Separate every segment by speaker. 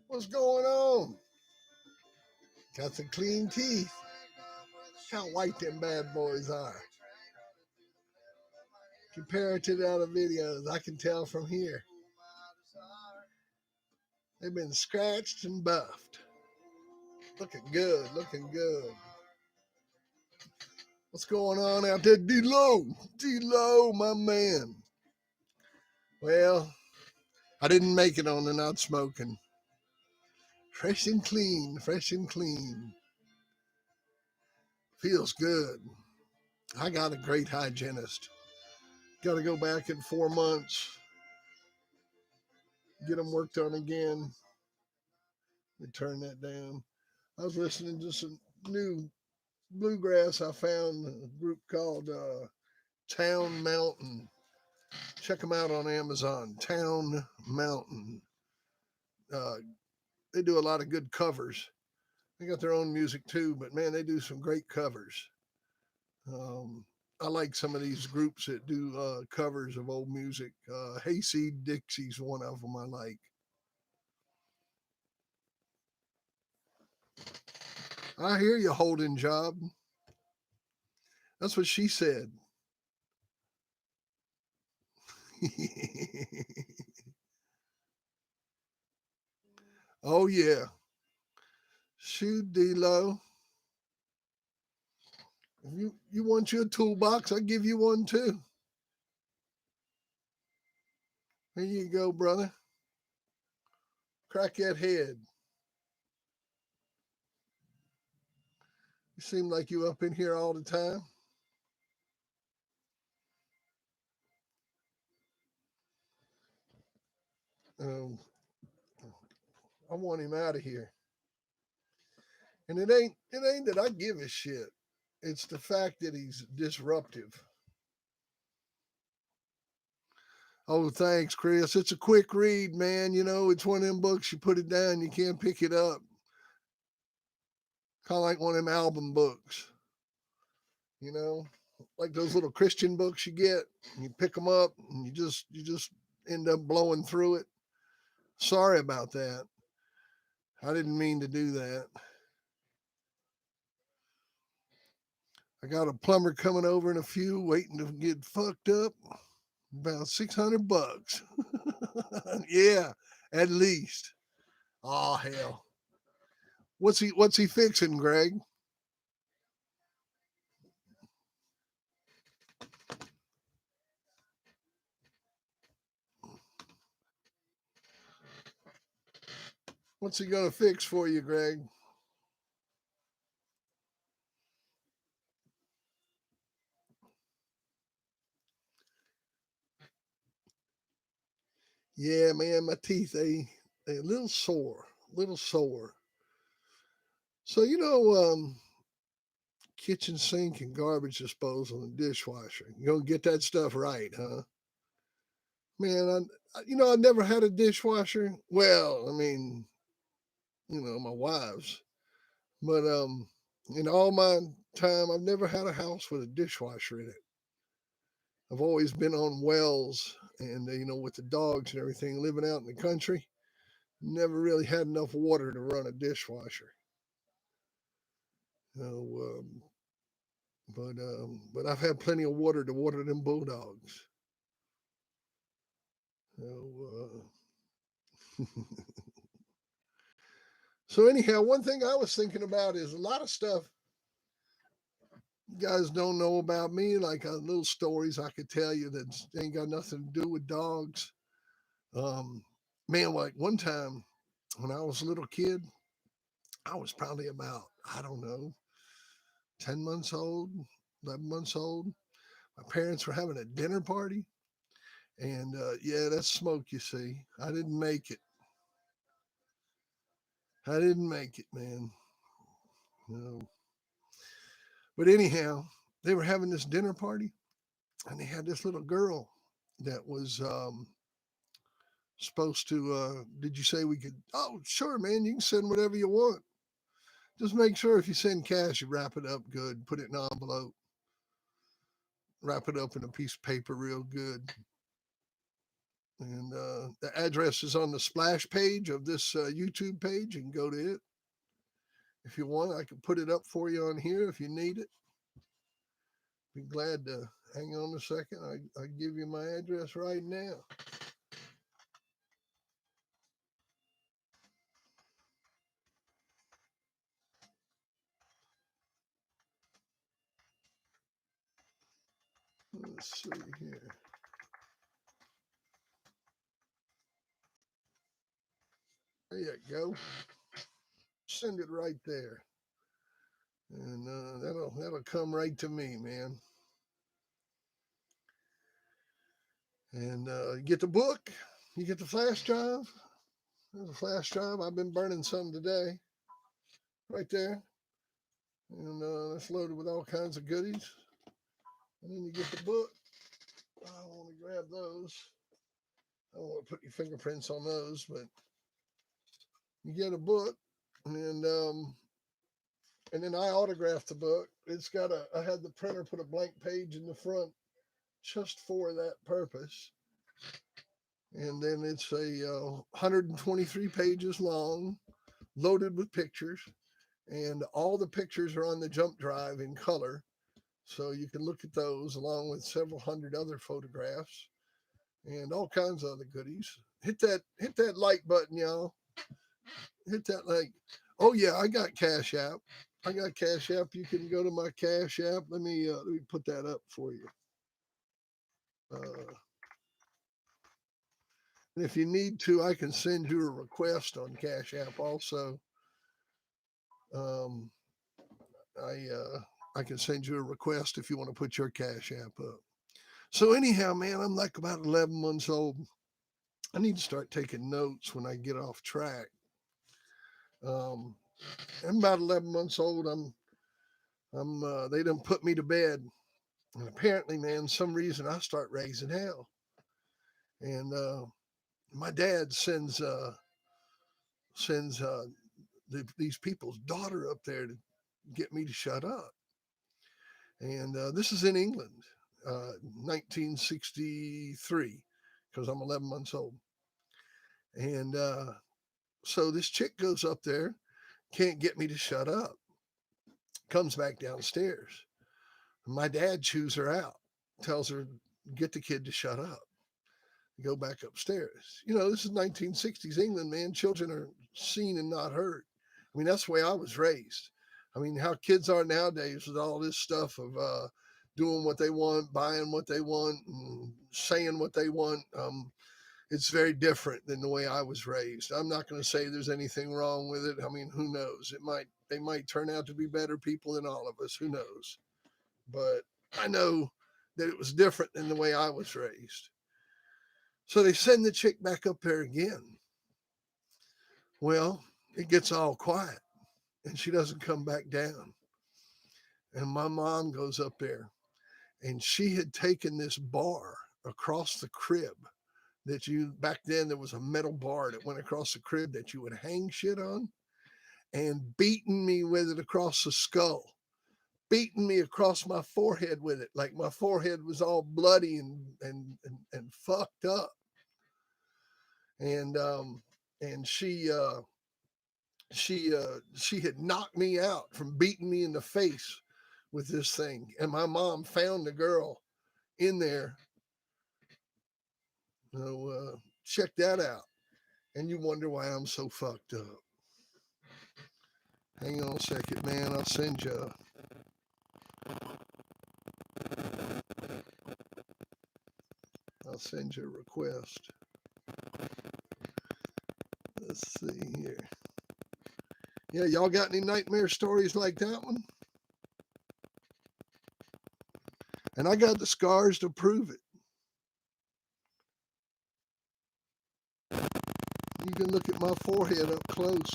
Speaker 1: What's going on? Got some clean teeth. How white them bad boys are. Compared to the other videos, I can tell from here. They've been scratched and buffed. Looking good, looking good. What's going on out there, D-Lo? D-Lo, my man. Well, I didn't make it on the not smoking. Fresh and clean, fresh and clean. Feels good. I got a great hygienist. Got to go back in 4 months. Get them worked on again. Let me turn that down. I was listening to some new bluegrass. I found a group called Town Mountain. Check them out on Amazon. Town Mountain. They do a lot of good covers. They got their own music too, but man, they do some great covers. I like some of these groups that do covers of old music. Hayseed Dixie's one of them I like. I hear you, holding job. That's what she said. Oh yeah. Shoot, D-Lo. If you want your toolbox, I'll give you one too. There you go, brother. Crack that head. You seem like you up in here all the time. I want him out of here. And it ain't that I give a shit. It's the fact that he's disruptive. Oh, thanks, Chris. It's a quick read, man. You know, it's one of them books you put it down, you can't pick it up. Kind of like one of them album books. You know, like those little Christian books you get, and you pick them up, and you just end up blowing through it. Sorry about that. I didn't mean to do that. I got a plumber coming over in a few, waiting to get fucked up. About $600. Yeah, at least. Oh hell. What's he fixing, Greg? What's he gonna fix for you, Greg? Yeah, man, my teeth they a little sore, little sore. So kitchen sink and garbage disposal and dishwasher. You gonna get that stuff right, huh? Man, I never had a dishwasher. Well, I mean, my wives, but in all my time, I've never had a house with a dishwasher in it. I've always been on wells, and with the dogs and everything, living out in the country, never really had enough water to run a dishwasher. You know, but I've had plenty of water to water them bulldogs. So anyhow, one thing I was thinking about is a lot of stuff you guys don't know about me, like little stories I could tell you that ain't got nothing to do with dogs. Man, like one time when I was a little kid, I was probably about, I don't know, 10 months old, 11 months old. My parents were having a dinner party. And yeah, that's smoke, you see. I didn't make it. I didn't make it, man. No. But anyhow, they were having this dinner party, and they had this little girl that was supposed to. Did you say we could? Oh, sure, man. You can send whatever you want. Just make sure if you send cash, you wrap it up good, put it in an envelope. wrap it up in a piece of paper real good. And the address is on the splash page of this YouTube page. You can go to it if you want. I can put it up for you on here if you need it. Be glad to. Hang on a second. I give you my address right now. Let's see here. There you go. Send it right there, and that'll come right to me, man. And you get the book. You get the flash drive. There's a flash drive. I've been burning some today. Right there. And it's loaded with all kinds of goodies. And then you get the book. I don't want to grab those. I don't want to put your fingerprints on those, but you get a book, and then I autographed the book. It's got I had the printer put a blank page in the front just for that purpose. And then it's a 123 pages long, loaded with pictures, and all the pictures are on the jump drive in color, so you can look at those along with several hundred other photographs and all kinds of other goodies. Hit that like button, y'all. Hit that like. Oh yeah, I got Cash App. I got Cash App. You can go to my Cash App. Let me put that up for you. And if you need to, I can send you a request on Cash App also. Um, I can send you a request if you want to put your Cash App up. So anyhow, man, I'm like about 11 months old. I need to start taking notes when I get off track. I'm about 11 months old. They done put me to bed, and apparently, man, some reason I start raising hell, and my dad sends these people's daughter up there to get me to shut up. And this is in England, 1963, because I'm 11 months old. And so this chick goes up there, can't get me to shut up, comes back downstairs. My dad chews her out, tells her, get the kid to shut up, go back upstairs. This is 1960s England, man. Children are seen and not heard. I mean, that's the way I was raised. I mean, how kids are nowadays with all this stuff of doing what they want, buying what they want, and saying what they want. It's very different than the way I was raised. I'm not going to say there's anything wrong with it. I mean, who knows? They might turn out to be better people than all of us. Who knows? But I know that it was different than the way I was raised. So they send the chick back up there again. Well, it gets all quiet and she doesn't come back down. And my mom goes up there, and she had taken this bar across the crib back then there was a metal bar that went across the crib that you would hang shit on, and beaten me with it across the skull, beating me across my forehead with it, like my forehead was all bloody and fucked up. And she had knocked me out from beating me in the face with this thing. And my mom found the girl in there. So check that out. And you wonder why I'm so fucked up. Hang on a second, man. I'll send you. I'll send you a request. Let's see here. Yeah, y'all got any nightmare stories like that one? And I got the scars to prove it. You can look at my forehead up close,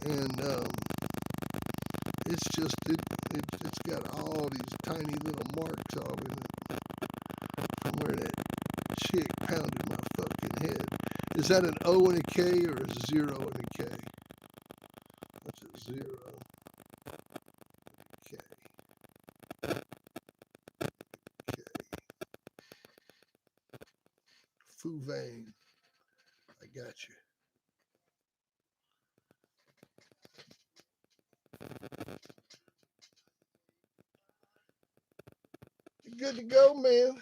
Speaker 1: and it's just it's got all these tiny little marks all in it from where that chick pounded my fucking head. Is that an O and a K or a 0 and a K? That's a 0. K. Fu Vang. I got you. You good to go, man?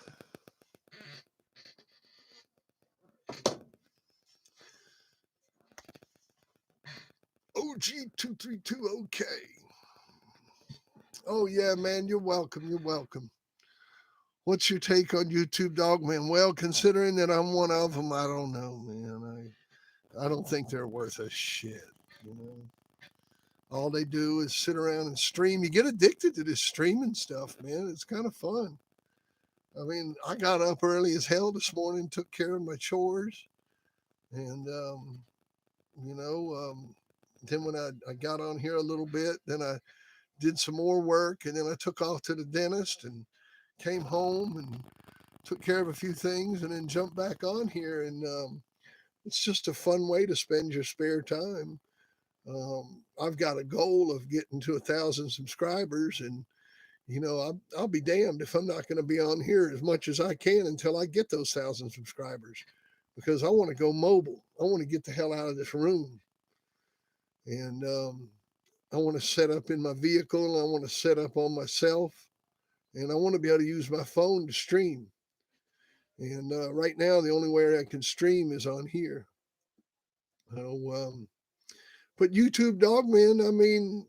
Speaker 1: OG232 OK. Oh yeah, man. You're welcome. You're welcome. What's your take on YouTube Dogman? Well, considering that I'm one of them, I don't know, man. I don't think they're worth a shit. You know, all they do is sit around and stream. You get addicted to this streaming stuff, man. It's kind of fun. I mean, I got up early as hell this morning, took care of my chores, and you know, then when I got on here a little bit, then I did some more work, and then I took off to the dentist and came home and took care of a few things, and then jumped back on here. And it's just a fun way to spend your spare time. I've got a goal of getting to 1,000 subscribers, and you know, I'll be damned if I'm not going to be on here as much as I can until I get those 1,000 subscribers, because I want to go mobile. I want to get the hell out of this room, and I want to set up in my vehicle, and I want to set up on myself, and I want to be able to use my phone to stream. And right now, the only way I can stream is on here. But YouTube Dogman, I mean,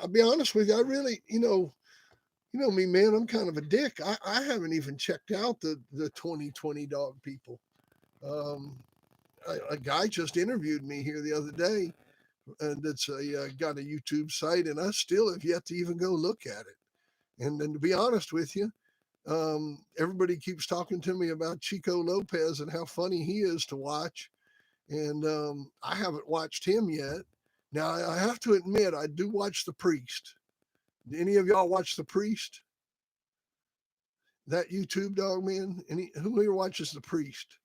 Speaker 1: I'll be honest with you, I really, you know me, man, I'm kind of a dick. I haven't even checked out the 2020 dog people. Um, a guy just interviewed me here the other day, and that's got a YouTube site, and I still have yet to even go look at it. And then to be honest with you, everybody keeps talking to me about Chico Lopez and how funny he is to watch, and I haven't watched him yet. Now I have to admit, I do watch The Priest. Do any of y'all watch The Priest? That YouTube dog man? Who here watches The Priest?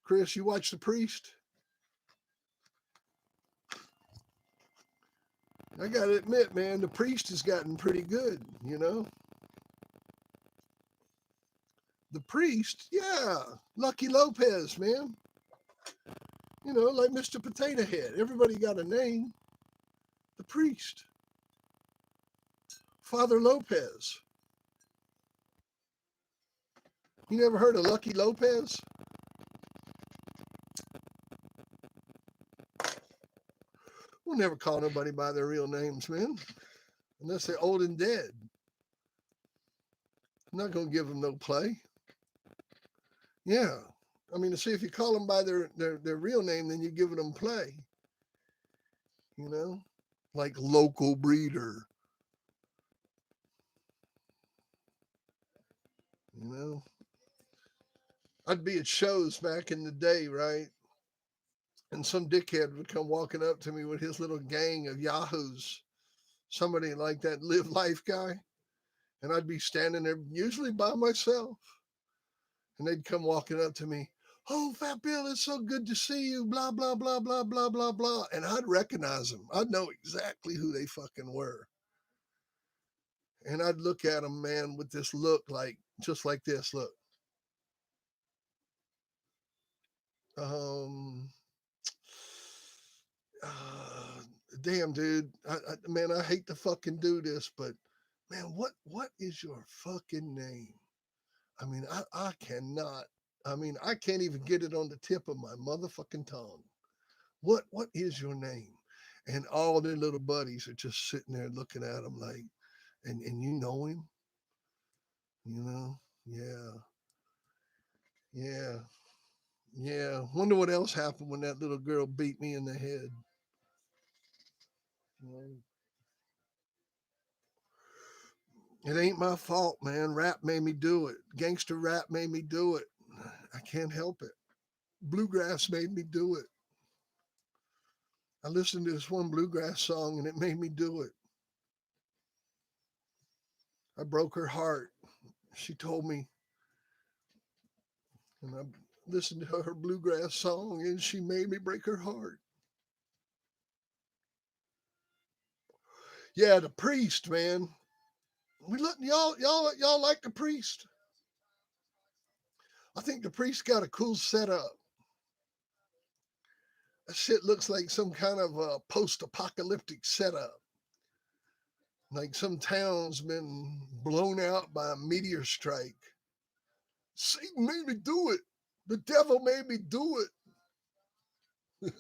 Speaker 1: Chris, you watch The Priest? I gotta admit, man, The Priest has gotten pretty good, you know? The Priest, yeah. Lucky Lopez, man. You know, like Mr. Potato Head. Everybody got a name. The Priest. Father Lopez. You never heard of Lucky Lopez? We'll never call nobody by their real names, man. Unless they're old and dead. I'm not going to give them no play. Yeah. I mean, to see if you call them by their real name, then you're giving them play. You know? Like Local Breeder. You know? I'd be at shows back in the day, right? And some dickhead would come walking up to me with his little gang of yahoos. Somebody like that Live Life guy. And I'd be standing there usually by myself. And they'd come walking up to me. Oh, Fat Bill, it's so good to see you. Blah, blah, blah, blah, blah, blah, blah. And I'd recognize them. I'd know exactly who they fucking were. And I'd look at them, man, with this look like, just like this. Look. Um, uh, damn, dude. Man, I hate to fucking do this, but man, what is your fucking name? I mean, I cannot. I mean, I can't even get it on the tip of my motherfucking tongue. What is your name? And all their little buddies are just sitting there looking at them like, and you know him, you know? Yeah, yeah, yeah. Wonder what else happened when that little girl beat me in the head. You know? It ain't my fault, man. Rap made me do it. Gangster rap made me do it. I can't help it. Bluegrass made me do it. I listened to this one bluegrass song and it made me do it. I broke her heart. She told me, and I listened to her bluegrass song and she made me break her heart. Yeah, The Priest, man. We look, y'all like the priest. I think the priest got a cool setup. That shit looks like some kind of post-apocalyptic setup. Like some town's been blown out by a meteor strike. Satan made me do it. The devil made me do it.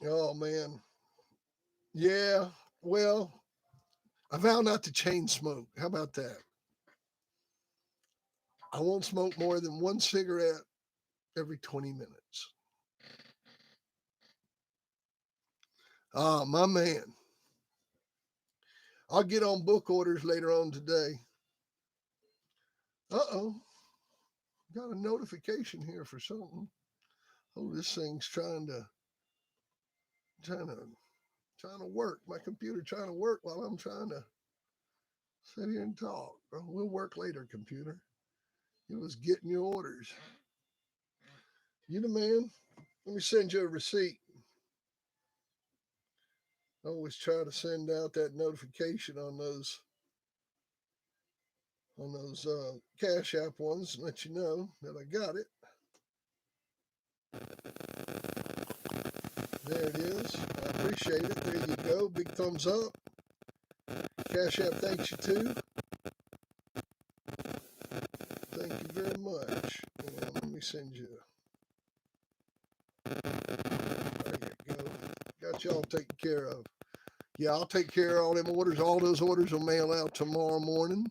Speaker 1: Oh man. Yeah. Well, I vow not to chain smoke. How about that? I won't smoke more than one cigarette every 20 minutes. Ah, my man. I'll get on book orders later on today. Uh-oh. Got a notification here for something. Oh, this thing's trying to trying to work. My computer trying to work while I'm trying to sit here and talk. Oh, we'll work later, computer. It was getting your orders. You the man. Let me send you a receipt. I always try to send out that notification on those Cash App ones and let you know that I got it. There it is. I appreciate it. There you go. Big thumbs up. Cash App thanks you too. Thank you very much. And let me send you. There you go. Got y'all taken care of. Yeah, I'll take care of all them orders. All those orders will mail out tomorrow morning.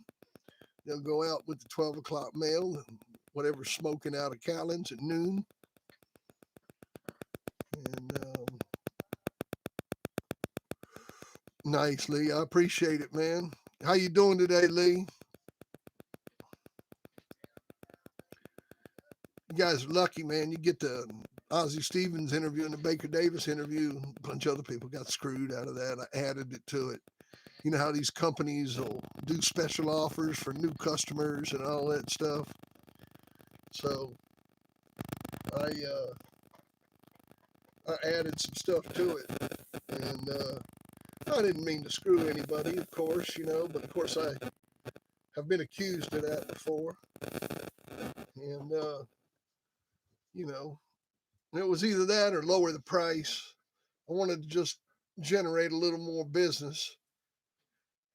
Speaker 1: They'll go out with the 12 o'clock mail and whatever's smoking out of Callens at noon. And nice, Lee. I appreciate it, man. How you doing today, Lee? You guys are lucky, man. You get the Ozzie Stevens interview and the Baker Davis interview. A bunch of other people got screwed out of that. I added it to it. You know how these companies will do special offers for new customers and all that stuff. So I added some stuff to it, and I didn't mean to screw anybody, of course, but of course I have been accused of that before, and it was either that or lower the price. I wanted to just generate a little more business.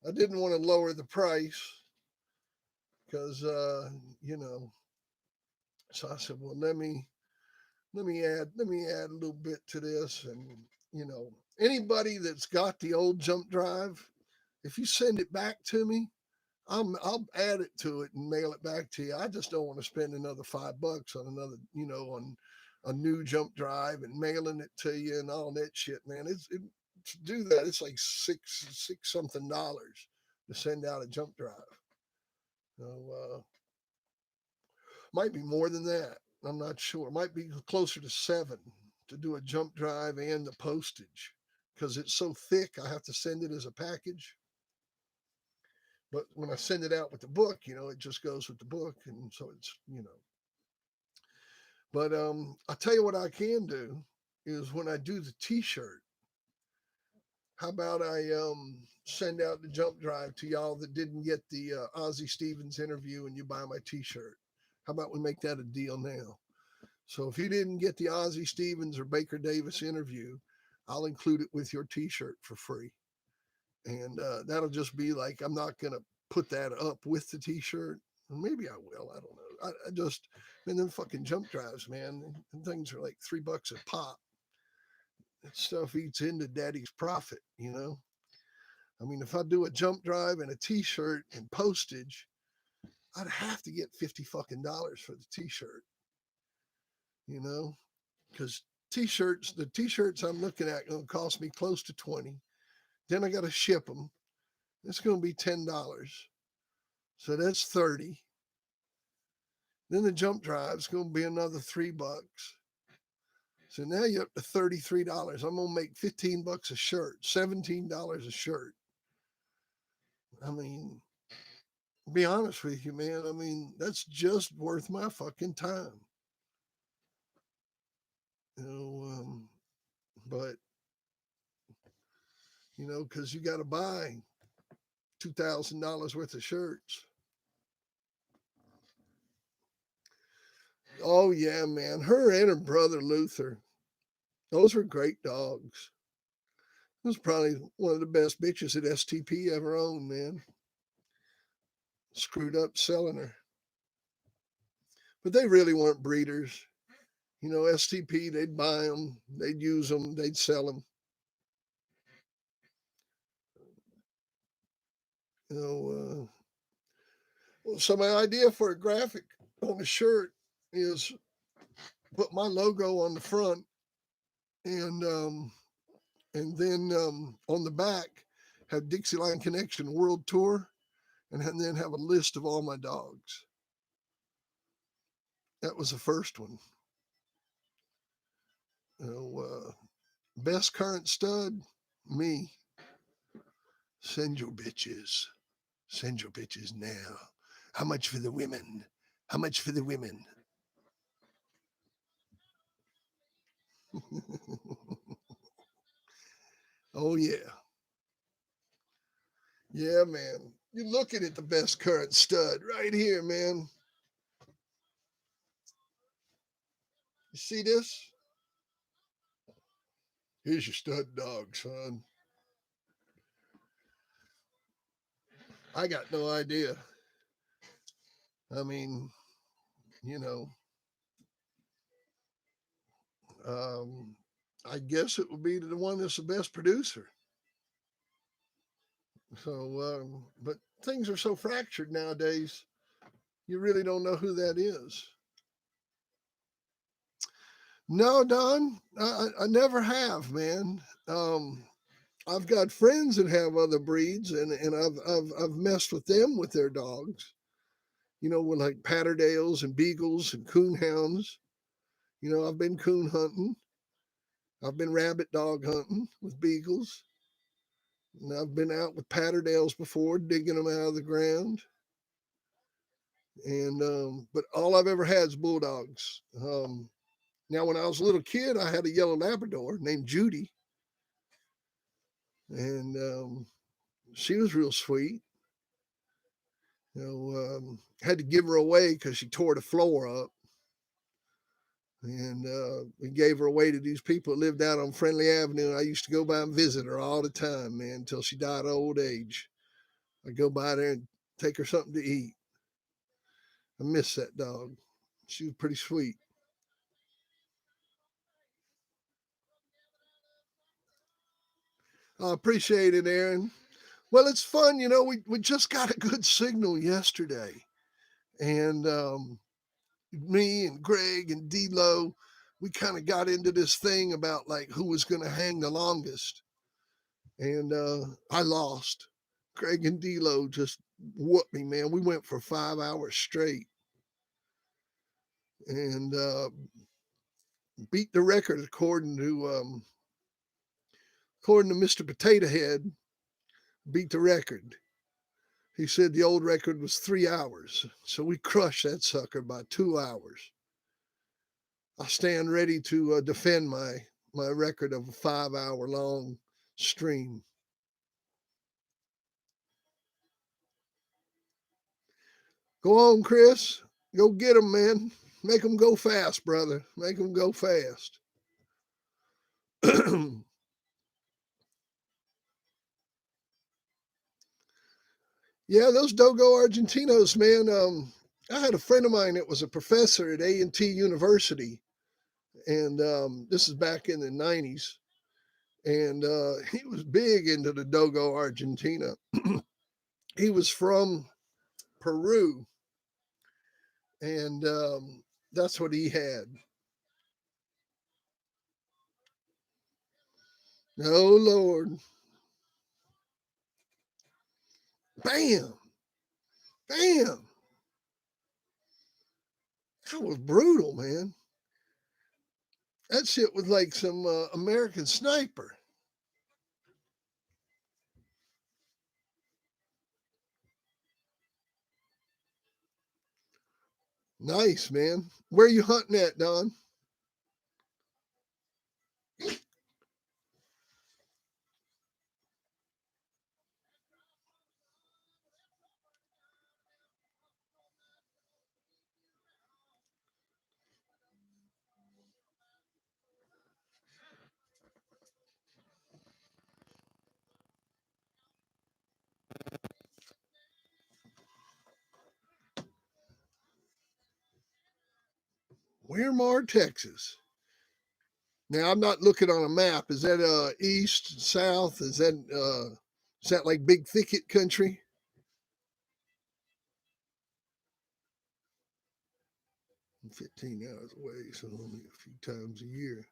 Speaker 1: I didn't want to lower the price because So I said, well, let me add a little bit to this, and anybody that's got the old jump drive, if you send it back to me, I'll add it to it and mail it back to you. I just don't want to spend another $5 on another, on a new jump drive and mailing it to you and all that shit, man. To do that, it's like six something dollars to send out a jump drive. So might be more than that. I'm not sure. It might be closer to 7 to do a jump drive and the postage because it's so thick. I have to send it as a package. But when I send it out with the book, it just goes with the book, and so it's. But I'll tell you what I can do is when I do the T-shirt. How about I send out the jump drive to y'all that didn't get the Ozzie Stevens interview, and you buy my T-shirt? How about we make that a deal now? So if you didn't get the Ozzie Stevens or Baker Davis interview, I'll include it with your T-shirt for free. And that'll just be like, I'm not going to put that up with the T-shirt. Maybe I will. I don't know. I just, them fucking jump drives, man. Things are like $3 a pop. That stuff eats into daddy's profit, I mean, if I do a jump drive and a T-shirt and postage, I'd have to get $50 fucking for the T-shirt, because the T-shirts I'm looking at going to cost me close to 20. Then I got to ship them. It's going to be $10. So that's 30. Then the jump drive is going to be another $3. So now you're up to $33. I'm going to make $15 a shirt, $17 a shirt. I mean, be honest with you, man. I mean, that's just worth my fucking time. But because you got to buy $2,000 worth of shirts. Oh yeah, man. Her and her brother Luther, those were great dogs. It was probably one of the best bitches that STP ever owned, man. Screwed up selling her. But they really weren't breeders. STP, they'd buy them, they'd use them, they'd sell them. So my idea for a graphic on a shirt is put my logo on the front and then on the back have Dixieline Connection World Tour and then have a list of all my dogs. That was the first one. Best current stud, me. Send your bitches. Send your bitches now. How much for the women? How much for the women? Oh, yeah. Yeah, man. You're looking at the best current stud right here, man. You see this? Here's your stud dog, son. I got no idea. I mean, you know, I guess it would be the one that's the best producer. So, but things are so fractured nowadays, you really don't know who that is. No, Don, I never have, man. I've got friends that have other breeds, and I've messed with them with their dogs. With like Patterdales and Beagles and Coonhounds. I've been coon hunting. I've been rabbit dog hunting with Beagles. And I've been out with Patterdales before, digging them out of the ground. And but all I've ever had is bulldogs. Now, when I was a little kid, I had a yellow Labrador named Judy, and she was real sweet. Had to give her away because she tore the floor up. And we gave her away to these people that lived out on Friendly Avenue. I used to go by and visit her all the time, man, until she died of old age. I'd go by there and take her something to eat. I miss that dog. She was pretty sweet. I appreciate it, Aaron. Well, it's fun. We just got a good signal yesterday. And me and Greg and D-Lo, we kind of got into this thing about like who was going to hang the longest. And I lost. Greg and D-Lo just whooped me, man. We went for 5 hours straight and beat the record according to Mr. Potato Head. Beat the record. He said the old record was 3 hours, so we crushed that sucker by 2 hours. I stand ready to defend my record of a 5-hour long stream. Go on, Chris. Go get them, man. Make them go fast, brother. Make them go fast. Yeah, those Dogo Argentinos, man. I had a friend of mine that was a professor at A&T University, and this is back in the 90s. And he was big into the Dogo Argentina. He was from Peru, and that's what he had. Oh, Lord. Bam. Bam. That was brutal, man. That shit was like some American Sniper. Nice, man. Where are you hunting at, Don? Weirmar, Texas. Now I'm not looking on a map. Is that east, south? Is that like big thicket country? 15 hours away, so only a few times a year.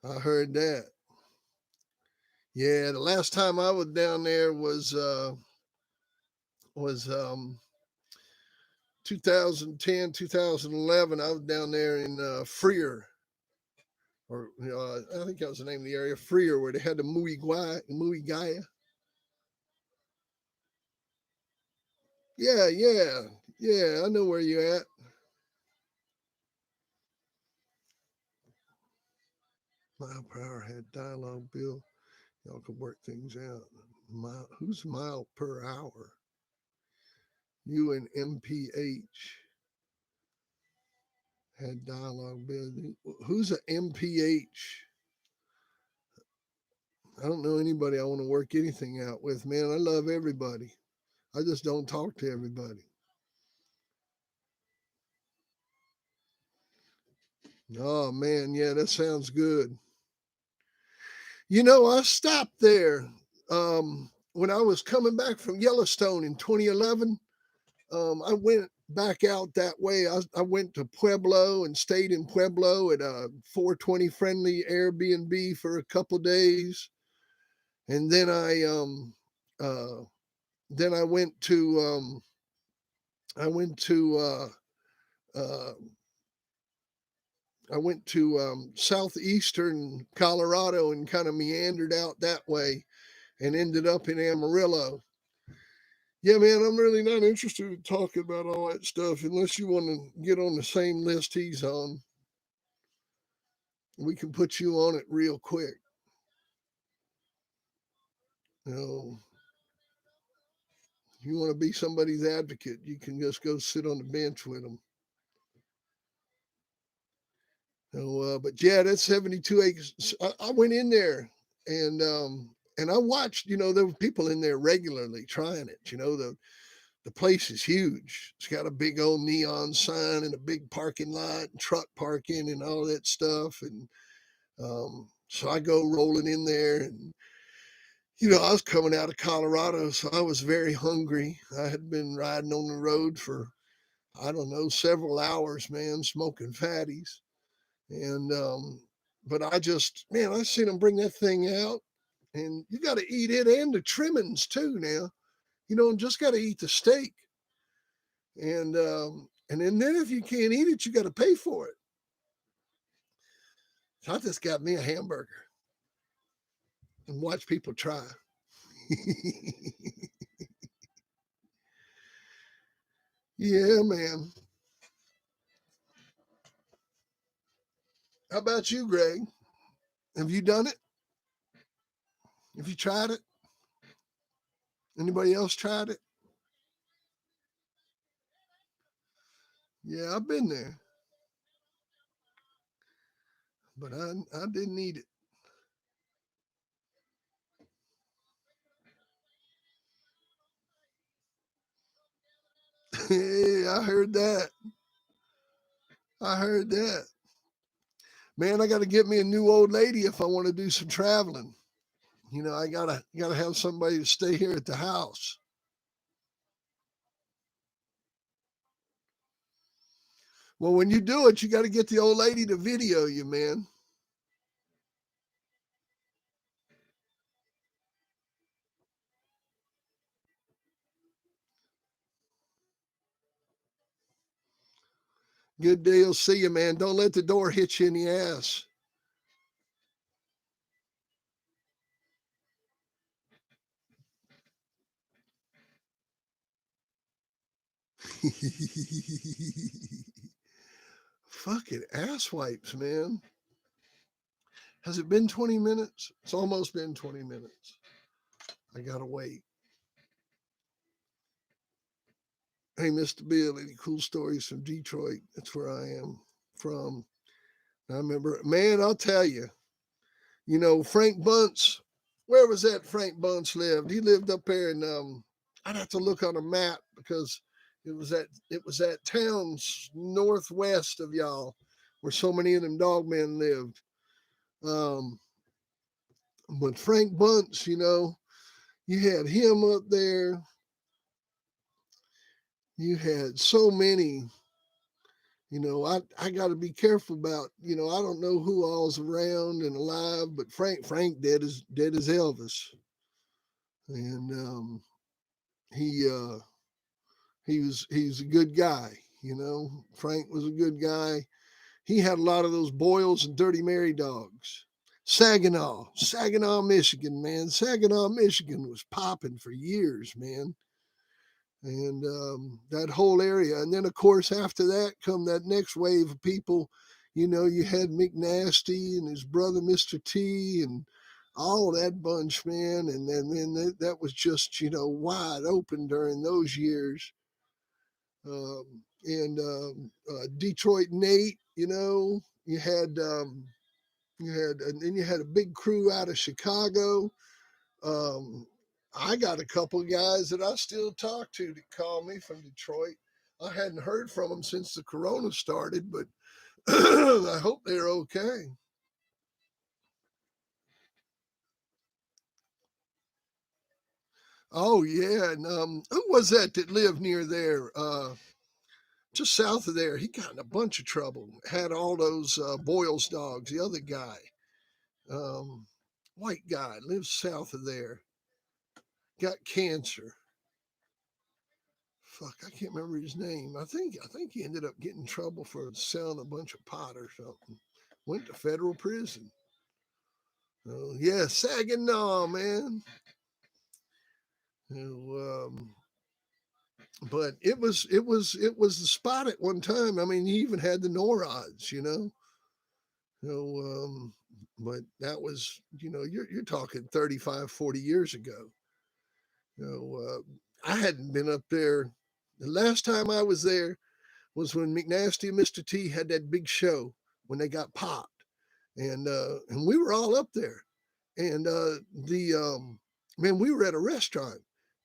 Speaker 1: I heard that. Yeah, the last time I was down there was 2010, 2011. I was down there in Freer, or I think that was the name of the area, Freer, where they had the Muy Gaia. Yeah, yeah, yeah. I know where you at. Mile per hour had dialogue, Bill. Y'all could work things out. Who's mile per hour? You and MPH had dialogue, Bill. Who's a MPH? I don't know anybody I want to work anything out with, man. I love everybody. I just don't talk to everybody. Oh man, yeah, that sounds good. I stopped there when I was coming back from Yellowstone in 2011. I went back out that way. I went to Pueblo and stayed in Pueblo at a 420 friendly Airbnb for a couple days, and then I went to I went to uh, I went to southeastern Colorado and kind of meandered out that way and ended up in Amarillo. Yeah, man, I'm really not interested in talking about all that stuff unless you want to get on the same list he's on. We can put you on it real quick. You know, if you want to be somebody's advocate, you can just go sit on the bench with them. But yeah, that's 72 acres. I went in there and I watched. There were people in there regularly trying it. The place is huge. It's got a big old neon sign and a big parking lot and truck parking and all that stuff. And so I go rolling in there and I was coming out of Colorado, so I was very hungry. I had been riding on the road for, I don't know, several hours, man, smoking fatties. And, but I seen them bring that thing out, and you got to eat it and the trimmings too now. And just got to eat the steak. And then if you can't eat it, you got to pay for it. So I just got me a hamburger and watch people try. Yeah, man. How about you, Greg? Have you done it? Have you tried it? Anybody else tried it? Yeah, I've been there, but I didn't eat it. Hey, I heard that. I heard that. Man, I got to get me a new old lady if I want to do some traveling. I gotta have somebody to stay here at the house. Well, when you do it, you got to get the old lady to video you, man. Good deal. See you, man. Don't let the door hit you in the ass. Fucking ass wipes, man. Has it been 20 minutes? It's almost been 20 minutes. I gotta wait. Hey, Mr. Bill, any cool stories from Detroit? That's where I am from. I remember, man, I'll tell you, Frank Bunce, where was that Frank Bunce lived? He lived up there in, I'd have to look on a map because It was that town northwest of y'all where so many of them dog men lived. Um, but Frank Bunce, you had him up there. You had so many. I got to be careful about. I don't know who all's around and alive, but Frank dead as Elvis, and he he's a good guy. Frank was a good guy. He had a lot of those Boyles and Dirty Mary dogs. Saginaw, Michigan, man. Saginaw, Michigan was popping for years, man. And that whole area. And then, of course, after that come that next wave of people. You had McNasty and his brother, Mr. T, and all that bunch, man. And then that was just, wide open during those years. And Detroit Nate, and then you had a big crew out of Chicago. Um, I got a couple of guys that I still talk to that call me from Detroit. I hadn't heard from them since the corona started, but I hope they're okay. Oh yeah, and who was that lived near there? Just south of there. He got in a bunch of trouble. Had all those Boyles dogs. The other guy, um, white guy, lives south of there. Got cancer. Fuck, I can't remember his name. I think he ended up getting in trouble for selling a bunch of pot or something. Went to federal prison. Oh yeah, Saginaw, man. You but it was the spot at one time. I mean, he even had the NORADs. You know, but that was, you're talking 35, 40 years ago. I hadn't been up there. The last time I was there was when McNasty and Mr. T had that big show when they got popped, and we were all up there, and the man, we were at a restaurant,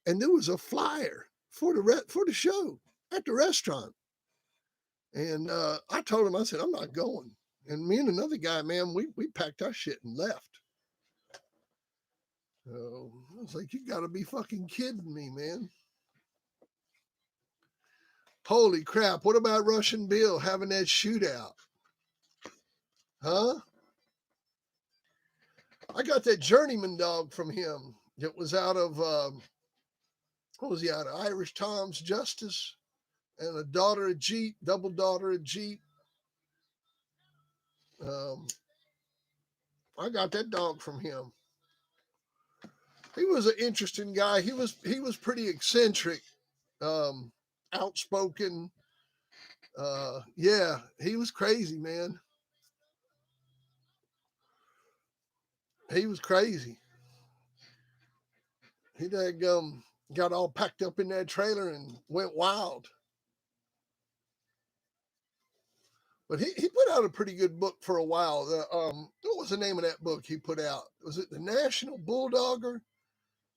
Speaker 1: and there was a flyer for the show at the restaurant, and I told him, I said, I'm not going, and me and another guy, man, we packed our shit and left. So I was like, you got to be fucking kidding me, man. Holy crap! What about Russian Bill having that shootout? Huh? I got that journeyman dog from him. It was out of what was he out of? Irish Tom's Justice, and a daughter of Jeep, double daughter of Jeep. Um, I got that dog from him. He was an interesting guy. He was pretty eccentric, um, outspoken. Yeah, he was crazy, man. He was crazy. He got all packed up in that trailer and went wild. But he put out a pretty good book for a while. What was the name of that book he put out? Was it The National Bulldogger?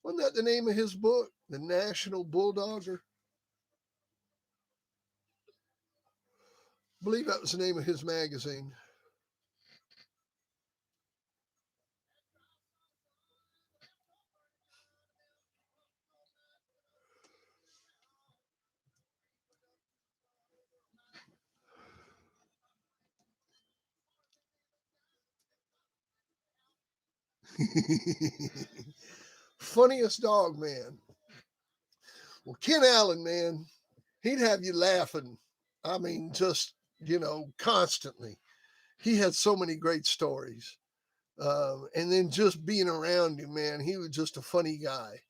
Speaker 1: Wasn't that the name of his book? The National Bulldogger? I believe that was the name of his magazine. Funniest dog, man. Well, Ken Allen, man, he'd have you laughing. I mean, just, constantly. He had so many great stories. And then just being around him, man, he was just a funny guy.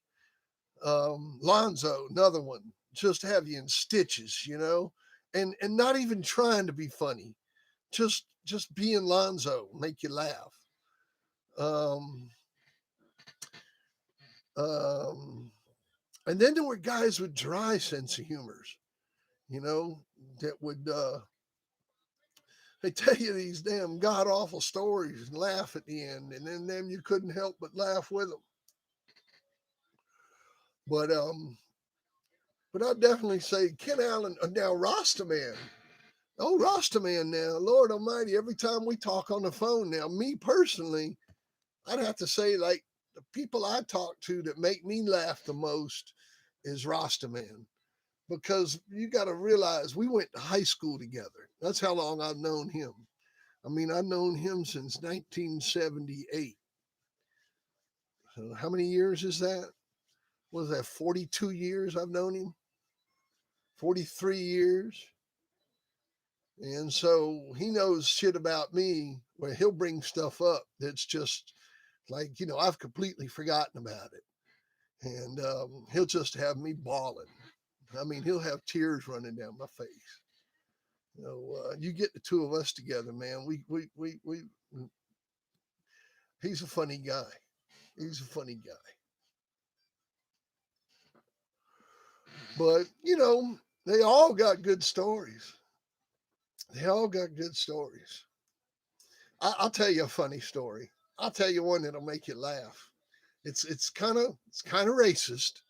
Speaker 1: Lonzo, another one, just have you in stitches, and not even trying to be funny, just being Lonzo, make you laugh. Um, um, and then there were guys with dry sense of humors, you know, that would they tell you these damn god awful stories and laugh at the end, and then you couldn't help but laugh with them. But But I'd definitely say Ken Allen. Now Rastaman. Oh, Rastaman now. Lord Almighty, every time we talk on the phone now, me personally, I'd have to say, like, the people I talk to that make me laugh the most is Rastaman. Because you got to realize we went to high school together. That's how long I've known him. I mean, I've known him since 1978. So how many years is that? Was that 42 years I've known him? 43 years. And so he knows shit about me where he'll bring stuff up that's just like, I've completely forgotten about it. And he'll just have me bawling. I mean, he'll have tears running down my face. You get the two of us together, man. He's a funny guy. He's a funny guy. But, they all got good stories. They all got good stories. I'll tell you a funny story. I'll tell you one that'll make you laugh. It's kind of racist.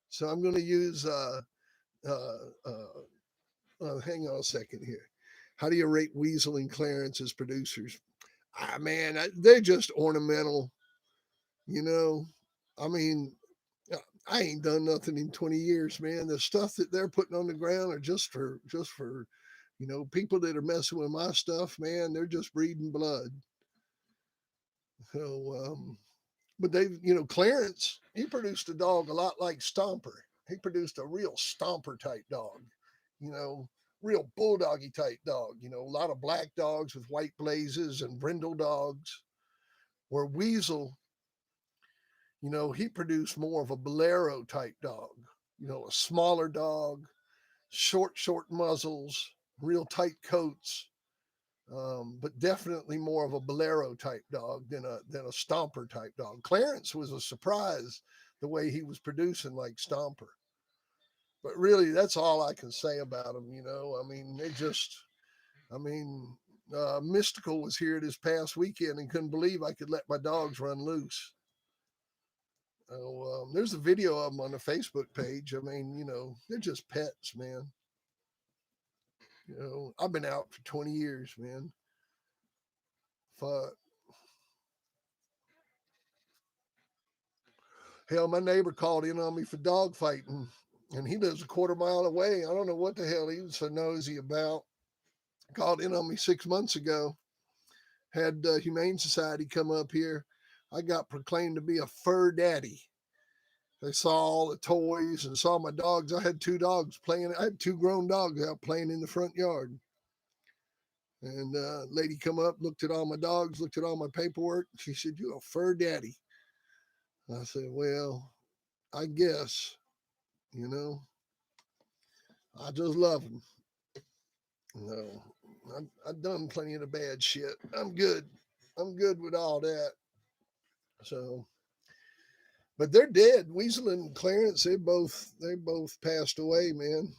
Speaker 1: So I'm going to use uh, hang on a second here. How do you rate Weasel and Clarence as producers? Man, they're just ornamental. You know, I mean, I ain't done nothing in 20 years, man. The stuff that they're putting on the ground are just for people that are messing with my stuff, man. They're just breeding blood. So, but Clarence, he produced a dog a lot like Stomper. He produced a real Stomper type dog, you know, real bulldoggy type dog. A lot of black dogs with white blazes and brindle dogs. Where Weasel, he produced more of a bolero type dog, a smaller dog, short muzzles, real tight coats, but definitely more of a bolero type dog than a Stomper type dog. Clarence was a surprise the way he was producing like Stomper. But really, that's all I can say about them. I mean, Mystical was here this past weekend and couldn't believe I could let my dogs run loose. There's a video of them on the Facebook page. I mean, they're just pets, man. I've been out for 20 years, man. Fuck. Hell, my neighbor called in on me for dog fighting, and he lives a quarter mile away. I don't know what the hell he was so nosy about. Called in on me 6 months ago. Had Humane Society come up here. I got proclaimed to be a fur daddy. They saw all the toys and saw my dogs. I had two dogs playing. I had two grown dogs out playing in the front yard. And lady come up, looked at all my dogs, looked at all my paperwork. She said, "You a fur daddy?" I said, "Well, I guess, you know, I just love them. No, I've done plenty of the bad shit. I'm good. I'm good with all that." So, but they're dead. Weasel and Clarence, they both passed away, man.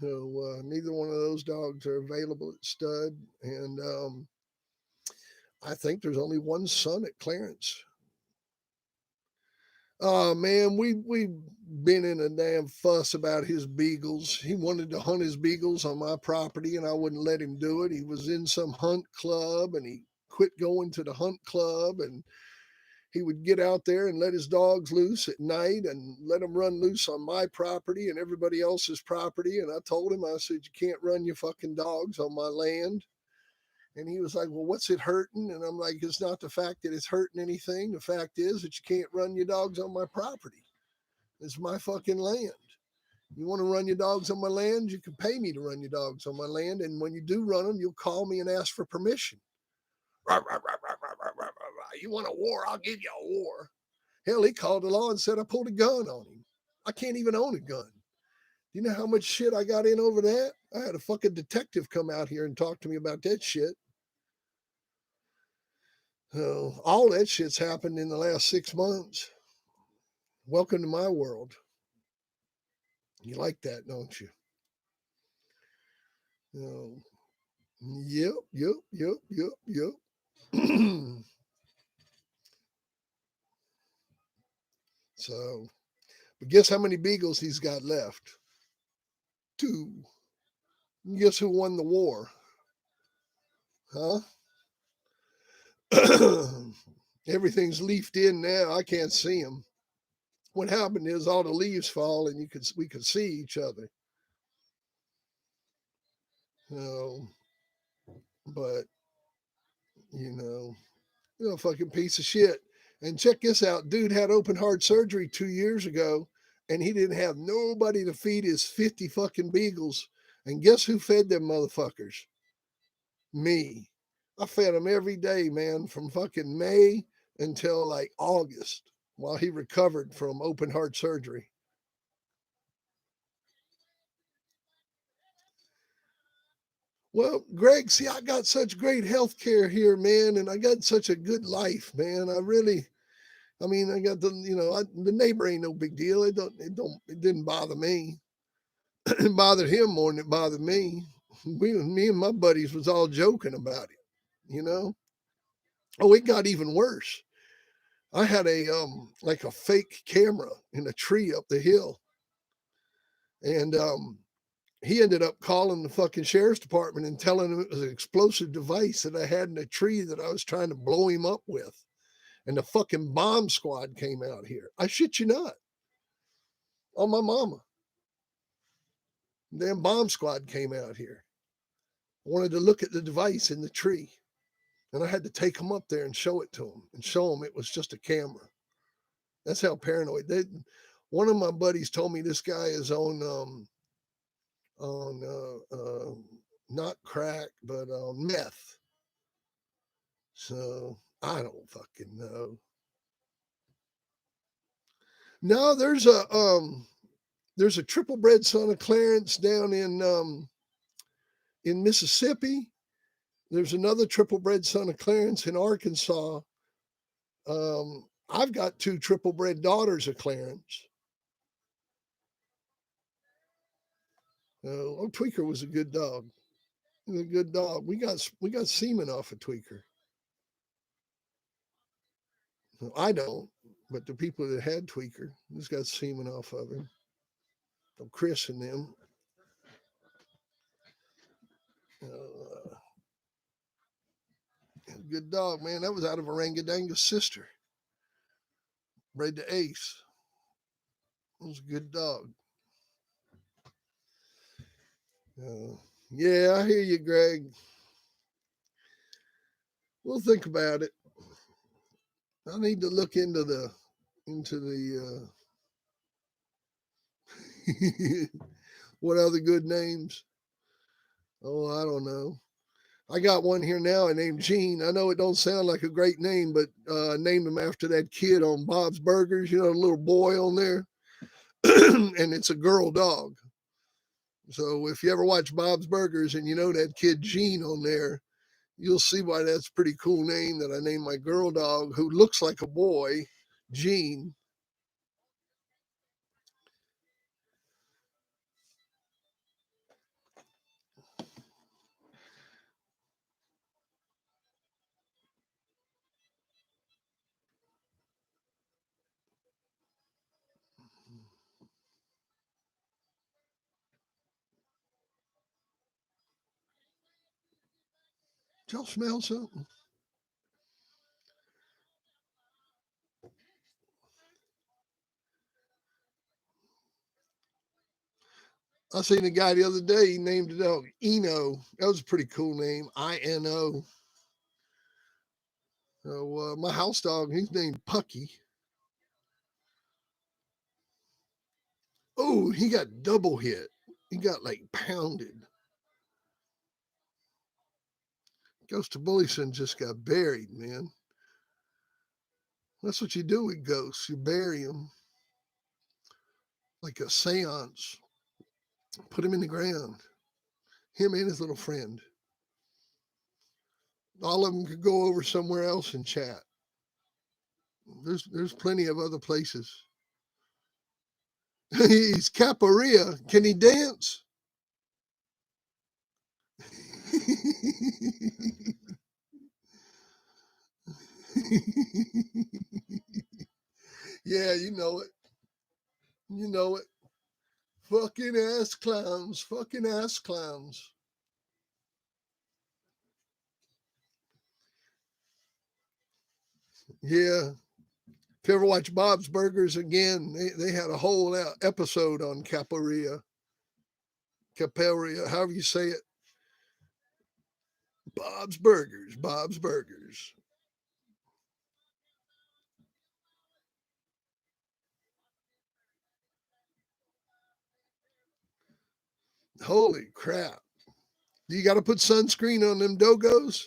Speaker 1: So neither one of those dogs are available at stud, and I think there's only one son at Clarence. Oh man, we been in a damn fuss about his beagles. He wanted to hunt his beagles on my property, and I wouldn't let him do it. He was in some hunt club, and he quit going to the hunt club, and he would get out there and let his dogs loose at night and let them run loose on my property and everybody else's property. And I told him, I said, "You can't run your fucking dogs on my land." And he was like, "Well, what's it hurting?" And I'm like, "It's not the fact that it's hurting anything. The fact is that you can't run your dogs on my property. It's my fucking land. You want to run your dogs on my land? You can pay me to run your dogs on my land. And when you do run them, you'll call me and ask for permission. You want a war? I'll give you a war." Hell, he called the law and said I pulled a gun on him. I can't even own a gun. Do you know how much shit I got in over that? I had a fucking detective come out here and talk to me about that shit. So all that shit's happened in the last 6 months. Welcome to my world. You like that, don't you? Yep, yep, yep, yep, yep. So, but guess how many beagles he's got left? II. Guess who won the war? Huh? Everything's leafed in now. I can't see them. What happened is all the leaves fall, and we could see each other. So, but fucking piece of shit. And check this out, dude had open heart surgery 2 years ago, and he didn't have nobody to feed his 50 fucking beagles. And guess who fed them motherfuckers? Me. I fed him every day, man, from fucking May until like August while he recovered from open heart surgery. Well, Greg, see, I got such great health care here, man, and I got such a good life, man. I mean, I got the neighbor ain't no big deal. It didn't bother me. It bothered him more than it bothered me. Me and my buddies was all joking about it, you know. Oh, it got even worse. I had like a fake camera in a tree up the hill, and he ended up calling the fucking sheriff's department and telling them it was an explosive device that I had in a tree that I was trying to blow him up with. And the fucking bomb squad came out here. I shit you not. On my mama. Damn bomb squad came out here. Wanted to look at the device in the tree. And I had to take them up there and show it to them and show them it was just a camera. That's how paranoid. One of my buddies told me this guy is on not crack, but meth. So I don't fucking know. No, there's a triple bred son of Clarence down in Mississippi. There's another triple bred son of Clarence in Arkansas. I've got two triple bred daughters of Clarence. Tweaker was a good dog. He was a good dog. We got semen off of Tweaker. I don't, but the people that had Tweaker just got semen off of him. Chris and them. Good dog, man. That was out of Orangadanga's sister. Bred to Ace. It was a good dog. Yeah, I hear you, Greg. We'll think about it. I need to look into the what other good names? Oh, I don't know. I got one here now. I named Gene. I know it don't sound like a great name, but I named him after that kid on Bob's Burgers. You know, the little boy on there, and it's a girl dog. So if you ever watch Bob's Burgers and you know that kid Gene on there, you'll see why that's a pretty cool name that I named my girl dog, who looks like a boy, Gene. Did y'all smell something? I seen a guy the other day. He named the dog Eno. That was a pretty cool name. INO. So my house dog, he's named Pucky. Oh, he got double hit. He got like pounded. Ghost of Bullison just got buried, man. That's what you do with ghosts. You bury them like a seance. Put him in the ground. Him and his little friend. All of them could go over somewhere else and chat. There's plenty of other places. He's capoeira. Can he dance? Yeah, you know it. You know it. Fucking ass clowns. Fucking ass clowns. Yeah. If you ever watch Bob's Burgers again, they had a whole episode on capoeira. Capoeira, however you say it. Bob's Burgers. Bob's Burgers. Holy crap. You got to put sunscreen on them dogos?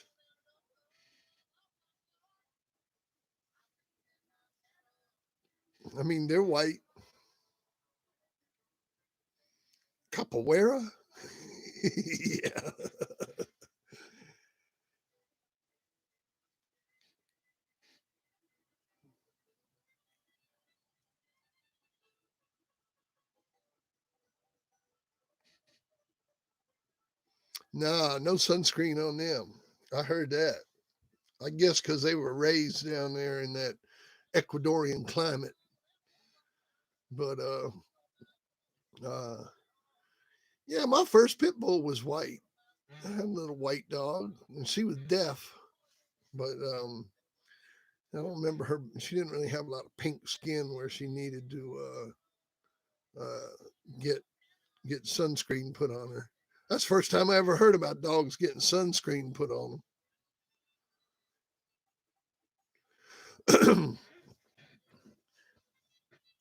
Speaker 1: I mean, they're white. Capoeira? Yeah. Nah, no sunscreen on them. I heard that. I guess because they were raised down there in that Ecuadorian climate. But uh, yeah, my first pit bull was white. I had a little white dog, and she was deaf. But I don't remember her. She didn't really have a lot of pink skin where she needed to uh, get sunscreen put on her. That's the first time I ever heard about dogs getting sunscreen put on them.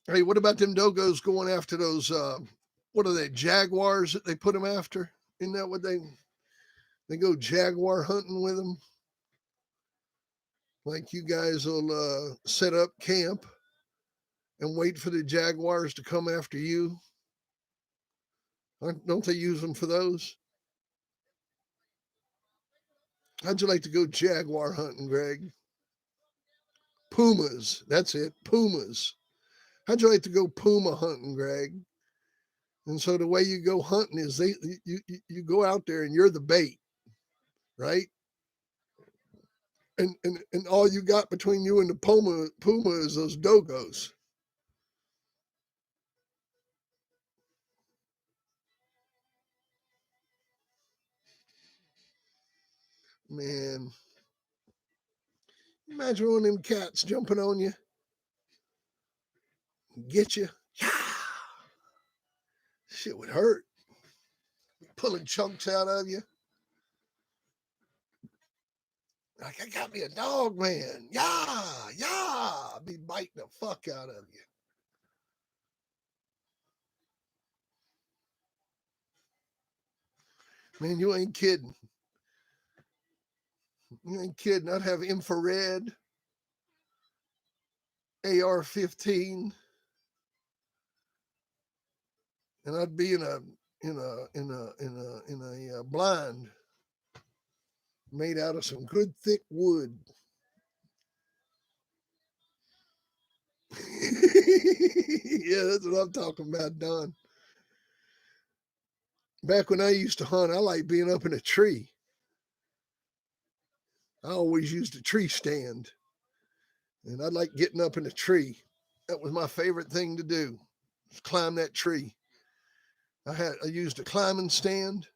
Speaker 1: Hey, what about them dogos going after those? What are they? Jaguars that they put them after? Isn't that what they go jaguar hunting with them? Like you guys will set up camp and wait for the jaguars to come after you. Don't they use them for those? How'd you like to go jaguar hunting, Greg? Pumas. That's it. Pumas. How'd you like to go puma hunting, Greg? And so the way you go hunting is you go out there and you're the bait, right? And all you got between you and the puma is those dogos. Man, imagine one of them cats jumping on you, get you. Yeah, shit would hurt. Pulling chunks out of you. Like, I got me a dog, man. Yeah, yeah. I'd be biting the fuck out of you. Man, you ain't kidding. You ain't kidding. I'd have infrared, AR-15, and I'd be in a blind made out of some good thick wood. Yeah, that's what I'm talking about, Don. Back when I used to hunt, I like being up in a tree. I always used a tree stand, and I like getting up in a tree. That was my favorite thing to do, climb that tree. I used a climbing stand,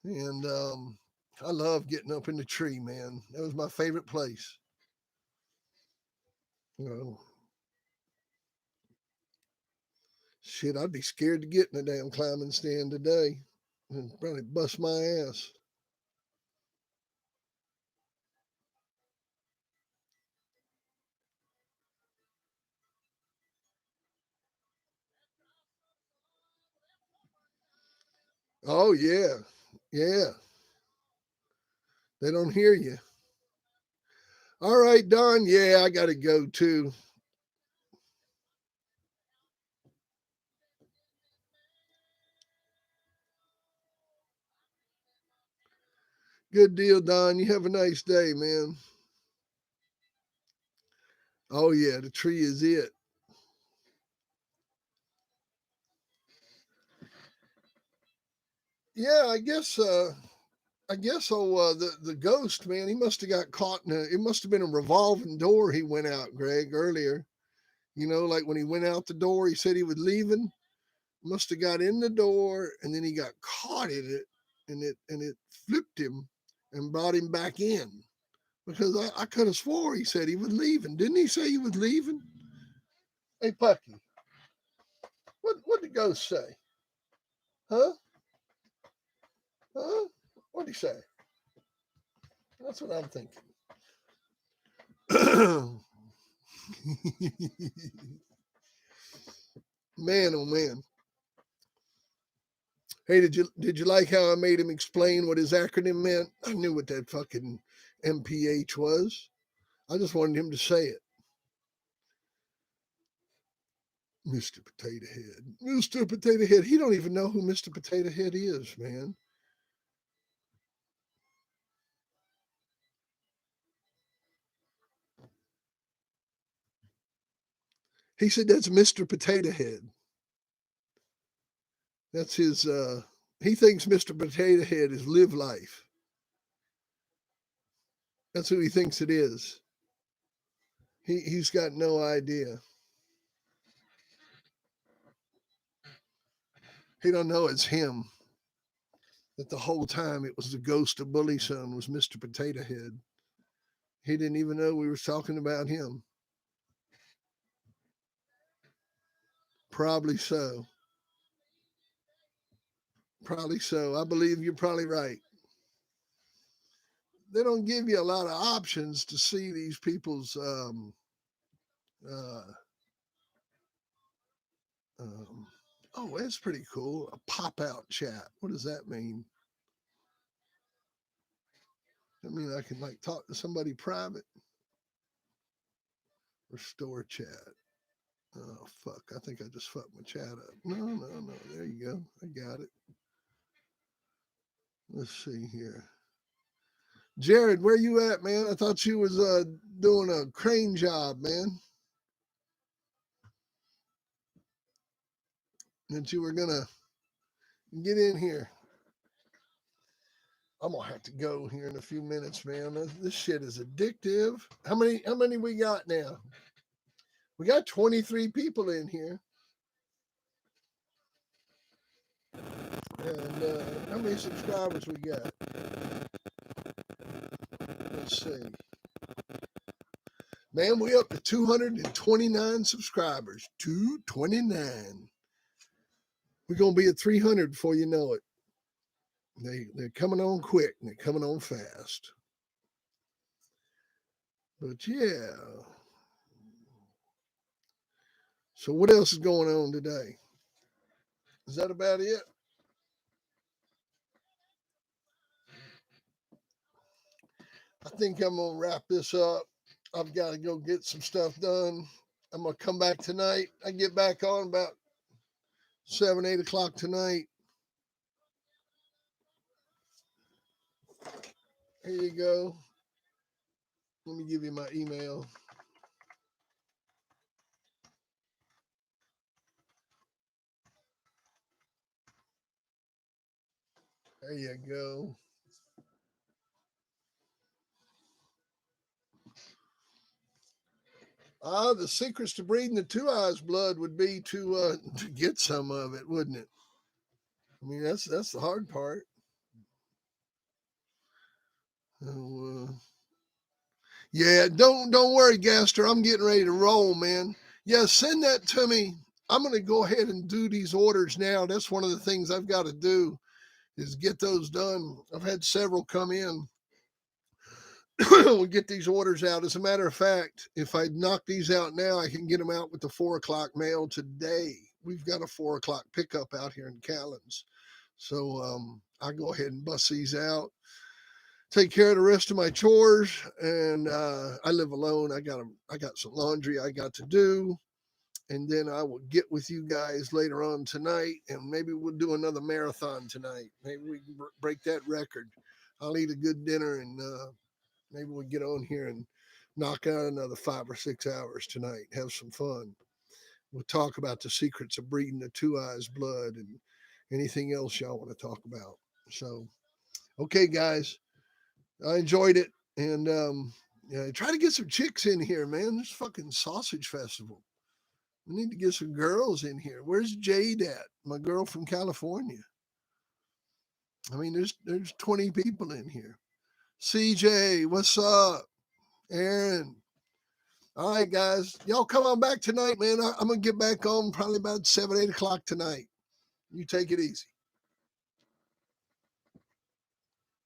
Speaker 1: and I love getting up in the tree, man. That was my favorite place. You know, shit, I'd be scared to get in a damn climbing stand today and probably bust my ass. Oh yeah, yeah. They don't hear you. All right, Don. Yeah, I got to go too. Good deal, Don. You have a nice day, man. Oh yeah, the tree is it. Yeah, I guess. I guess. Oh, the ghost man. He must have got caught in a. It must have been a revolving door. He went out, Greg, earlier. You know, like when he went out the door, he said he was leaving. must have got in the door, and then he got caught in it, and it flipped him and brought him back in. Because I could have swore he said he was leaving. Didn't he say he was leaving? Hey, Pucky, what did the ghost say? Huh? Huh? What did he say? That's what I'm thinking. Man, oh man. Hey, did you like how I made him explain what his acronym meant? I knew what that fucking MPH was. I just wanted him to say it. Mr. Potato Head. Mr. Potato Head. He don't even know who Mr. Potato Head is, man. He said that's Mr. Potato Head. That's his he thinks Mr. Potato Head is Live Life. That's who he thinks it is. He's got no idea. He don't know it's him. That the whole time it was the ghost of Bully Son was Mr. Potato Head. He didn't even know we were talking about him. Probably so. Probably so. I believe you're probably right. They don't give you a lot of options to see these people's uh, oh, that's pretty cool. A pop out chat. What does that mean? That means I can like talk to somebody private. Restore chat. Oh fuck! I think I just fucked my chat up. No. There you go. I got it. Let's see here. Jared, where you at, man? I thought you was doing a crane job, man. That you were gonna get in here. I'm gonna have to go here in a few minutes, man. This shit is addictive. How many we got now? We got 23 people in here. And how many subscribers we got? Let's see. Man, we up to 229 subscribers. 229. We're gonna be at 300 before you know it. They're coming on quick and they're coming on fast. But yeah. So what else is going on today? Is that about it? I think I'm gonna wrap this up. I've got to go get some stuff done. I'm gonna come back tonight. I get back on about 7, 8 o'clock tonight. Here you go. Let me give you my email. There you go. The secrets to breeding the two eyes blood would be to get some of it, wouldn't it? I mean, that's the hard part. So, yeah, don't worry, Gaster. I'm getting ready to roll, man. Yeah, send that to me. I'm gonna go ahead and do these orders now. That's one of the things I've got to do is get those done. I've had several come in. We'll get these orders out. As a matter of fact, if I knock these out now, I can get them out with the 4 o'clock mail today. We've got a 4 o'clock pickup out here in Callens. So I go ahead and bust these out, take care of the rest of my chores, and I live alone. I got some laundry I got to do, and then I will get with you guys later on tonight, and maybe we'll do another marathon tonight. Maybe we can break that record. I'll eat a good dinner, and maybe we'll get on here and knock out another 5 or 6 hours tonight. Have some fun. We'll talk about the secrets of breeding the two eyes blood and anything else y'all want to talk about. So, okay, guys, I enjoyed it, and yeah, try to get some chicks in here, man. This fucking sausage festival. We need to get some girls in here. Where's Jade at? My girl from California. I mean, there's 20 people in here. CJ, what's up? Aaron. All right, guys. Y'all come on back tonight, man. I'm going to get back on probably about 7, 8 o'clock tonight. You take it easy.